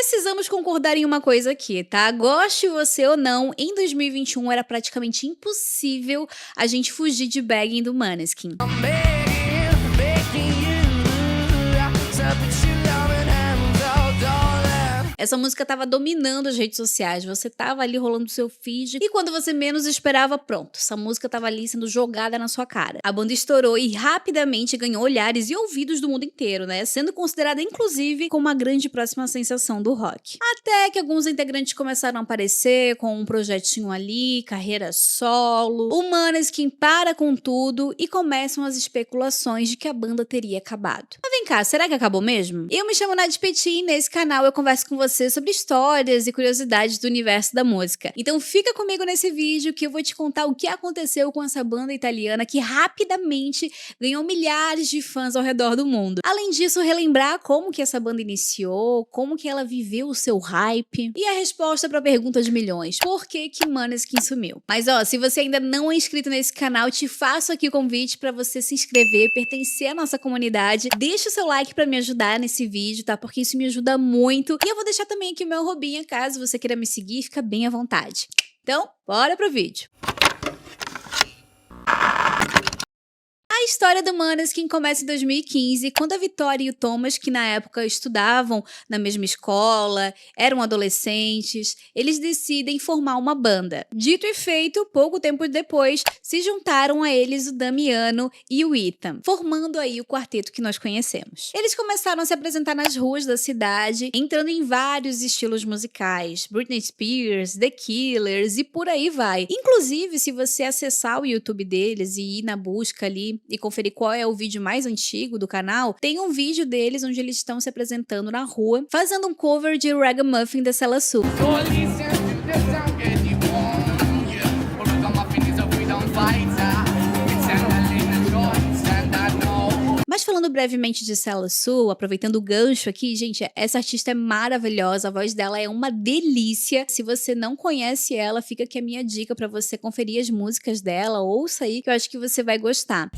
Precisamos concordar em uma coisa aqui, tá? Goste você ou não, em 2021 era praticamente impossível a gente fugir de Begging do Måneskin. Essa música tava dominando as redes sociais, você tava ali rolando seu feed e quando você menos esperava, pronto, essa música tava ali sendo jogada na sua cara. A banda estourou e rapidamente ganhou olhares e ouvidos do mundo inteiro, né? Sendo considerada inclusive como uma grande próxima sensação do rock. Até que alguns integrantes começaram a aparecer com um projetinho ali, carreira solo, o Måneskin para com tudo e começam as especulações de que a banda teria acabado. Mas vem cá, será que acabou mesmo? Eu me chamo Nath Petit e nesse canal eu converso com você sobre histórias e curiosidades do universo da música. Então fica comigo nesse vídeo que eu vou te contar o que aconteceu com essa banda italiana que rapidamente ganhou milhares de fãs ao redor do mundo. Além disso, relembrar como que essa banda iniciou, como que ela viveu o seu hype e a resposta para a pergunta de milhões: por que que Måneskin sumiu? Mas ó, se você ainda não é inscrito nesse canal, te faço aqui o convite para você se inscrever, pertencer à nossa comunidade. Deixa o seu like para me ajudar nesse vídeo, tá? Porque isso me ajuda muito. E eu vou deixar também aqui o meu arrobinha, caso você queira me seguir, fica bem à vontade. Então, bora pro vídeo. A história do Måneskin começa em 2015, quando a Vitória e o Thomas, que na época estudavam na mesma escola, eram adolescentes, eles decidem formar uma banda. Dito e feito, pouco tempo depois, se juntaram a eles o Damiano e o Ethan, formando aí o quarteto que nós conhecemos. Eles começaram a se apresentar nas ruas da cidade, entrando em vários estilos musicais, Britney Spears, The Killers e por aí vai. Inclusive, se você acessar o YouTube deles e ir na busca ali e conferir qual é o vídeo mais antigo do canal, tem um vídeo deles onde eles estão se apresentando na rua, fazendo um cover de Ragamuffin da Cella Sul. Mas falando brevemente de Cella Sul, aproveitando o gancho aqui, gente, essa artista é maravilhosa, a voz dela é uma delícia. Se você não conhece ela, fica aqui a minha dica pra você conferir as músicas dela, ouça aí que eu acho que você vai gostar.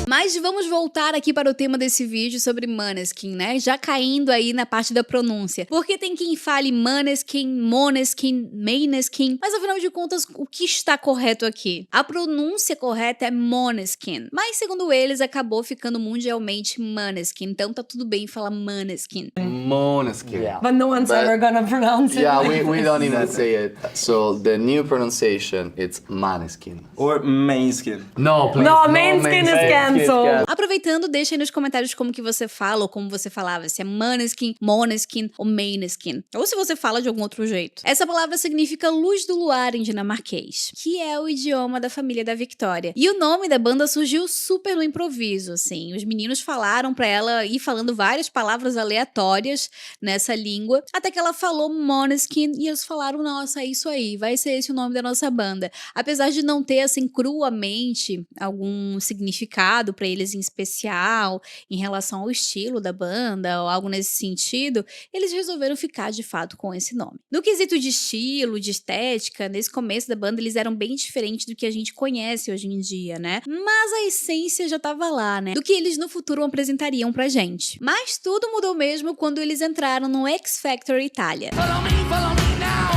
Mas vamos voltar aqui para o tema desse vídeo sobre Måneskin, né? Já caindo aí na parte da pronúncia. Porque tem quem fale Måneskin, Måneskin, Måneskin, mas afinal de contas, o que está correto aqui? A pronúncia correta é Måneskin, mas segundo eles, acabou ficando mundialmente Måneskin, então tá tudo bem falar Måneskin. Måneskin. Yeah. But no one's ever gonna pronounce it. Yeah, we don't even say it. So the new pronunciation, it's Måneskin. Or Måneskin. No, please. No, Måneskin is cancelled. Aproveitando, deixa aí nos comentários como que você fala ou como você falava, se é Måneskin, Måneskin ou Måneskin, ou se você fala de algum outro jeito. Essa palavra significa luz do luar em dinamarquês, que é o idioma da família da Victoria. E o nome da banda surgiu super no improviso, assim. Os meninos falaram pra ela ir falando várias palavras aleatórias nessa língua, até que ela falou Måneskin e eles falaram, nossa, é isso aí, vai ser esse o nome da nossa banda. Apesar de não ter, assim, cruamente algum significado pra eles em especial, em relação ao estilo da banda ou algo nesse sentido, eles resolveram ficar de fato com esse nome. No quesito de estilo, de estética, nesse começo da banda eles eram bem diferentes do que a gente conhece hoje em dia, né? Mas a essência já tava lá, né? Do que eles no futuro apresentariam pra gente. Mas tudo mudou mesmo quando eles entraram no X Factor Itália. Follow me now.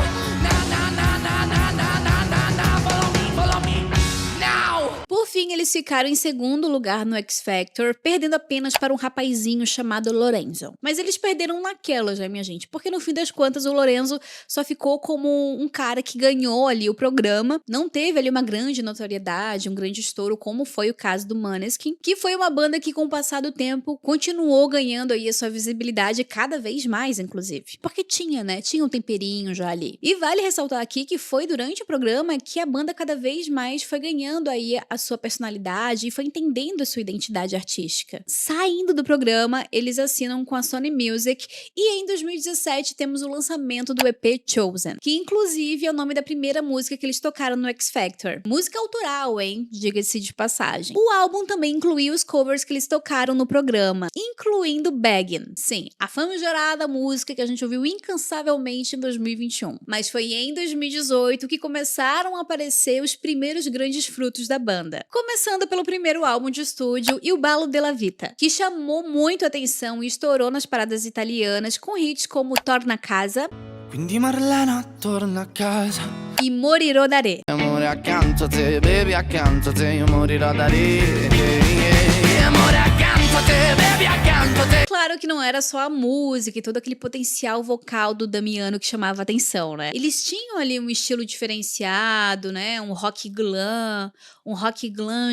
Por fim, eles ficaram em segundo lugar no X Factor, perdendo apenas para um rapazinho chamado Lorenzo. Mas eles perderam naquelas, né, minha gente? Porque no fim das contas, o Lorenzo só ficou como um cara que ganhou ali o programa, não teve ali uma grande notoriedade, um grande estouro, como foi o caso do Måneskin, que foi uma banda que com o passar do tempo continuou ganhando aí a sua visibilidade cada vez mais, inclusive. Porque tinha, né? Tinha um temperinho já ali. E vale ressaltar aqui que foi durante o programa que a banda cada vez mais foi ganhando aí a sua personalidade e foi entendendo a sua identidade artística. Saindo do programa, eles assinam com a Sony Music e em 2017 temos o lançamento do EP Chosen, que inclusive é o nome da primeira música que eles tocaram no X Factor. Música autoral, hein? Diga-se de passagem. O álbum também incluiu os covers que eles tocaram no programa, incluindo Beggin'. Sim, a famigerada música que a gente ouviu incansavelmente em 2021. Mas foi em 2018 que começaram a aparecer os primeiros grandes frutos da banda. Começando pelo primeiro álbum de estúdio, Il Ballo della Vita, que chamou muito a atenção e estourou nas paradas italianas com hits como Torna a Casa Quindi Marlena torna a casa. e Morirò da Re. Amore accanto a te, baby accanto a te, io morirò da re. Amore accanto a te, baby accanto a te. Claro que não era só a música e todo aquele potencial vocal do Damiano que chamava a atenção, né? Eles tinham ali um estilo diferenciado, né? Um rock glam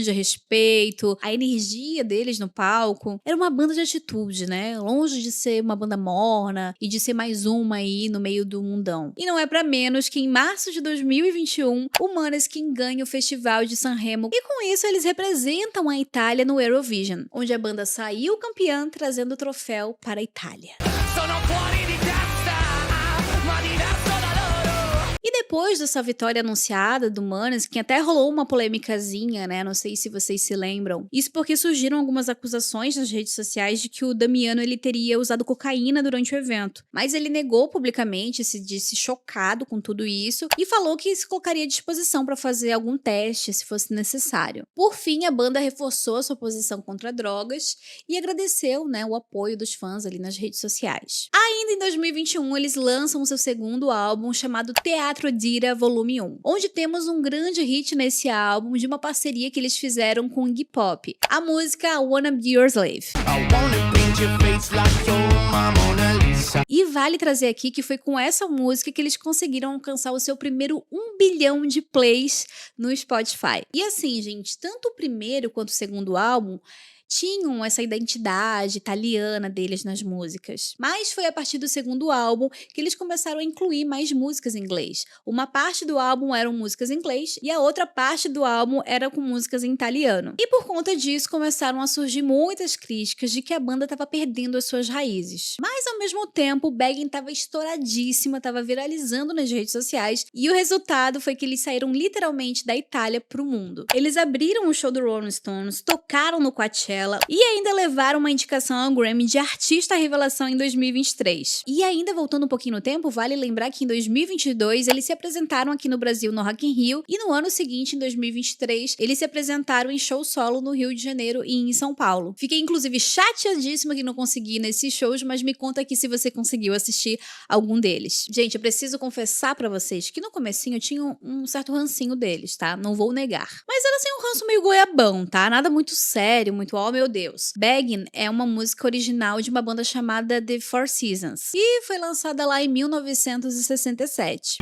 de respeito. A energia deles no palco era uma banda de atitude, né? Longe de ser uma banda morna e de ser mais uma aí no meio do mundão. E não é pra menos que em março de 2021, o Måneskin ganha o Festival de Sanremo e com isso eles representam a Itália no Eurovision, onde a banda saiu campeã trazendo o troféu para a Itália. Sono fuori di testa, ma diverso da loro. E depois dessa vitória anunciada do Måneskin, até rolou uma polêmicazinha, né? Não sei se vocês se lembram. Isso porque surgiram algumas acusações nas redes sociais de que o Damiano ele teria usado cocaína durante o evento. Mas ele negou publicamente, se disse chocado com tudo isso e falou que se colocaria à disposição para fazer algum teste se fosse necessário. Por fim, a banda reforçou a sua posição contra drogas e agradeceu, né, o apoio dos fãs ali nas redes sociais. Ainda em 2021, eles lançam seu segundo álbum chamado Teatro Dira Volume 1, onde temos um grande hit nesse álbum de uma parceria que eles fizeram com Iggy Pop, a música I Wanna Be Your Slave. I wanna paint your face like you're my Mona Lisa. E vale trazer aqui que foi com essa música que eles conseguiram alcançar o seu primeiro 1 bilhão de plays no Spotify. E assim, gente, tanto o primeiro quanto o segundo álbum tinham essa identidade italiana deles nas músicas. Mas foi a partir do segundo álbum que eles começaram a incluir mais músicas em inglês. Uma parte do álbum eram músicas em inglês e a outra parte do álbum era com músicas em italiano. E por conta disso começaram a surgir muitas críticas de que a banda estava perdendo as suas raízes. Mas ao mesmo tempo, Beggin estava estouradíssima, estava viralizando nas redes sociais e o resultado foi que eles saíram literalmente da Itália para o mundo. Eles abriram o show do Rolling Stones, tocaram no Coachella e ainda levaram uma indicação ao Grammy de Artista Revelação em 2023. E ainda voltando um pouquinho no tempo, vale lembrar que em 2022 eles se apresentaram aqui no Brasil no Rock in Rio e no ano seguinte, em 2023, eles se apresentaram em show solo no Rio de Janeiro e em São Paulo. Fiquei inclusive chateadíssima que não consegui ir nesses shows, mas me conta aqui se você conseguiu assistir algum deles. Gente, eu preciso confessar pra vocês que no comecinho eu tinha um certo rancinho deles, tá? Não vou negar. Mas era assim um ranço meio goiabão, tá? Nada muito sério, muito ó, meu Deus. Beggin' é uma música original de uma banda chamada The Four Seasons e foi lançada lá em 1967.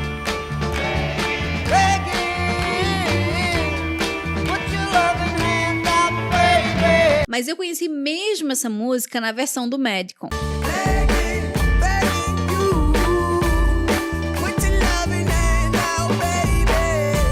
Mas eu conheci mesmo essa música na versão do Madcon.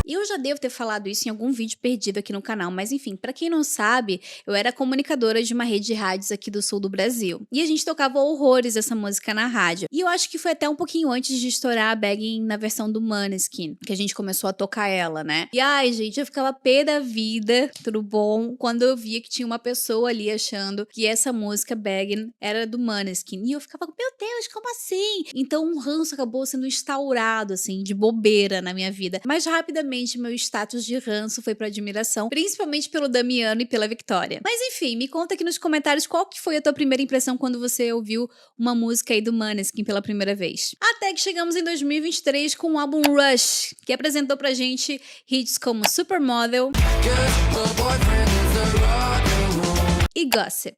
Eu já devo ter falado isso em algum vídeo perdido aqui no canal, mas enfim, pra quem não sabe, eu era comunicadora de uma rede de rádios aqui do sul do Brasil. E a gente tocava horrores essa música na rádio. E eu acho que foi até um pouquinho antes de estourar a Beggin' na versão do Måneskin, que a gente começou a tocar ela, né? E ai, gente, eu ficava pé da vida, tudo bom, quando eu via que tinha uma pessoa ali achando que essa música Beggin' era do Måneskin. E eu ficava, meu Deus, como assim? Então um ranço acabou sendo instaurado, assim, de bobeira na minha vida. Mas rapidamente meu status de ranço foi pra admiração, principalmente pelo Damiano e pela Victoria. Mas enfim, me conta aqui nos comentários qual que foi a tua primeira impressão quando você ouviu uma música aí do Måneskin pela primeira vez. Até que chegamos em 2023 com o álbum Rush, que apresentou pra gente hits como Supermodel e Gossip.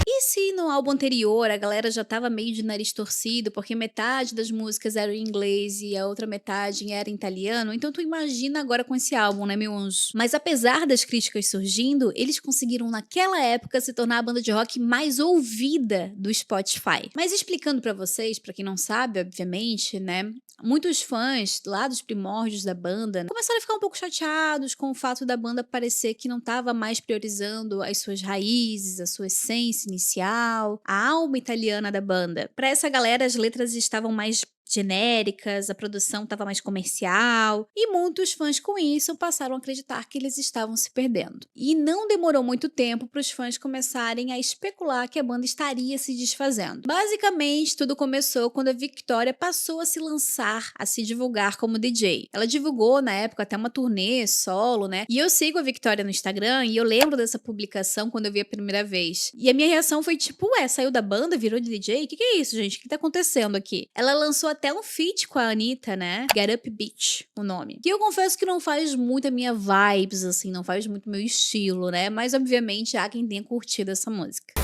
E se no álbum anterior a galera já tava meio de nariz torcido porque metade das músicas eram em inglês e a outra metade era em italiano, então tu imagina agora com esse álbum, né, meu anjo? Mas apesar das críticas surgindo, eles conseguiram naquela época se tornar a banda de rock mais ouvida do Spotify. Mas explicando pra vocês, pra quem não sabe, obviamente, né, muitos fãs lá dos primórdios da banda começaram a ficar um pouco chateados com o fato da banda parecer que não estava mais priorizando as suas raízes, a sua essência inicial, a alma italiana da banda. Para essa galera, as letras estavam mais genéricas, a produção estava mais comercial, e muitos fãs com isso passaram a acreditar que eles estavam se perdendo. E não demorou muito tempo para os fãs começarem a especular que a banda estaria se desfazendo. Basicamente, tudo começou quando a Victoria passou a se lançar, a se divulgar como DJ. Ela divulgou, na época, até uma turnê solo, né? E eu sigo a Victoria no Instagram e eu lembro dessa publicação quando eu vi a primeira vez. E a minha reação foi tipo, ué, saiu da banda, virou de DJ? O que é isso, gente? O que tá acontecendo aqui? Ela lançou até um feat com a Anitta, né? Get Up Bitch, o nome. Que eu confesso que não faz muito a minha vibes, assim, não faz muito meu estilo, né? Mas, obviamente, há quem tenha curtido essa música.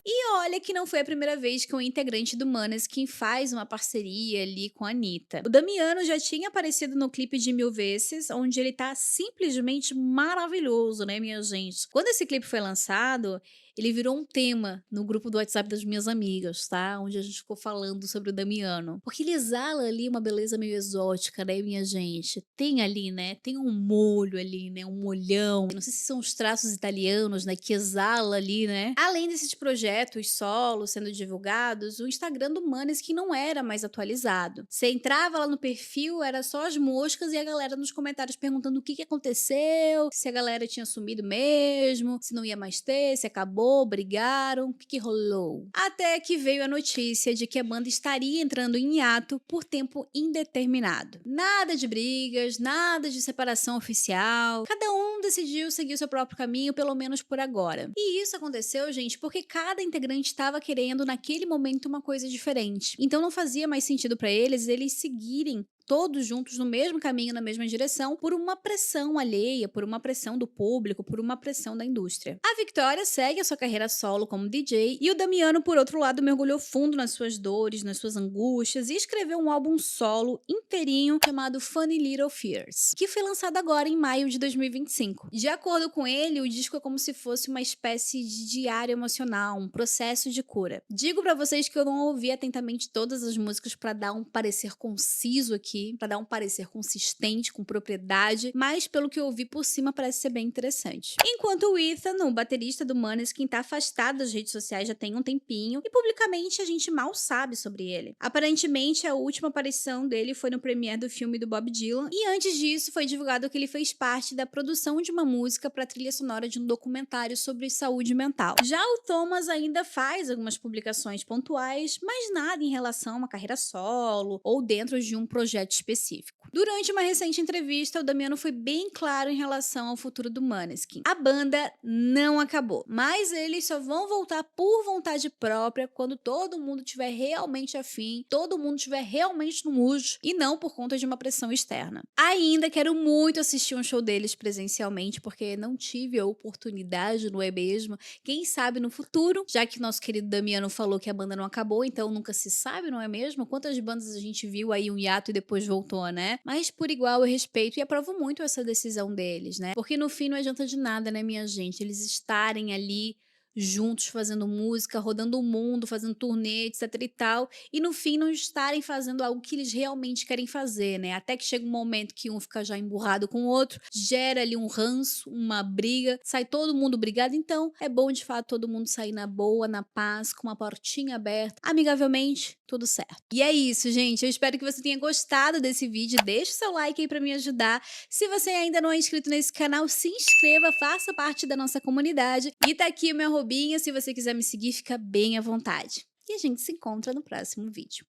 E olha que não foi a primeira vez que um integrante do Måneskin faz uma parceria ali com a Anitta. O Damiano já tinha aparecido no clipe de Mil Vezes, onde ele tá simplesmente maravilhoso, né, minha gente? Quando esse clipe foi lançado, ele virou um tema no grupo do WhatsApp das minhas amigas, tá? Onde a gente ficou falando sobre o Damiano. Porque ele exala ali uma beleza meio exótica, né, minha gente? Tem ali, né? Tem um molho ali, né? Um molhão. Não sei se são os traços italianos, né? Que exala ali, né? Além desses projetos solos sendo divulgados, o Instagram do Måneskin não era mais atualizado. Você entrava lá no perfil, era só as moscas e a galera nos comentários perguntando o que aconteceu, se a galera tinha sumido mesmo, se não ia mais ter, se acabou, brigaram, o que rolou. Até que veio a notícia de que a banda estaria entrando em hiato por tempo indeterminado. Nada de brigas, nada de separação oficial, cada um decidiu seguir o seu próprio caminho, pelo menos por agora. E isso aconteceu, gente, porque cada integrante estava querendo naquele momento uma coisa diferente. Então não fazia mais sentido para eles seguirem todos juntos no mesmo caminho, na mesma direção, por uma pressão alheia, por uma pressão do público, por uma pressão da indústria. A Victoria segue a sua carreira solo como DJ e o Damiano, por outro lado, mergulhou fundo nas suas dores, nas suas angústias e escreveu um álbum solo inteirinho chamado Funny Little Fears, que foi lançado agora em maio de 2025. De acordo com ele, o disco é como se fosse uma espécie de diário emocional, um processo de cura. Digo pra vocês que eu não ouvi atentamente todas as músicas pra dar um parecer conciso aqui, para dar um parecer consistente, com propriedade, mas pelo que eu ouvi por cima parece ser bem interessante. Enquanto o Ethan, o baterista do Måneskin, tá afastado das redes sociais já tem um tempinho e publicamente a gente mal sabe sobre ele. Aparentemente a última aparição dele foi no premiere do filme do Bob Dylan e antes disso foi divulgado que ele fez parte da produção de uma música para a trilha sonora de um documentário sobre saúde mental. Já o Thomas ainda faz algumas publicações pontuais, mas nada em relação a uma carreira solo ou dentro de um projeto específico. Durante uma recente entrevista, o Damiano foi bem claro em relação ao futuro do Måneskin. A banda não acabou, mas eles só vão voltar por vontade própria quando todo mundo estiver realmente afim, todo mundo estiver realmente no mood e não por conta de uma pressão externa. Ainda quero muito assistir um show deles presencialmente, porque não tive a oportunidade, não é mesmo? Quem sabe no futuro, já que nosso querido Damiano falou que a banda não acabou, então nunca se sabe, não é mesmo? Quantas bandas a gente viu aí um hiato e depois voltou, né? Mas por igual eu respeito e aprovo muito essa decisão deles, né? Porque no fim não adianta de nada, né, minha gente? Eles estarem ali juntos fazendo música, rodando o mundo, fazendo turnê, etc e tal, e no fim não estarem fazendo algo que eles realmente querem fazer, né? Até que chega um momento que um fica já emburrado com o outro, gera ali um ranço, uma briga, sai todo mundo brigado, então é bom de fato todo mundo sair na boa, na paz, com uma portinha aberta, amigavelmente, tudo certo. E é isso, gente, eu espero que você tenha gostado desse vídeo, deixa o seu like aí pra me ajudar, se você ainda não é inscrito nesse canal, se inscreva, faça parte da nossa comunidade, e tá aqui o meu arrobinha, se você quiser me seguir, fica bem à vontade. E a gente se encontra no próximo vídeo.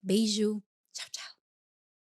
Beijo!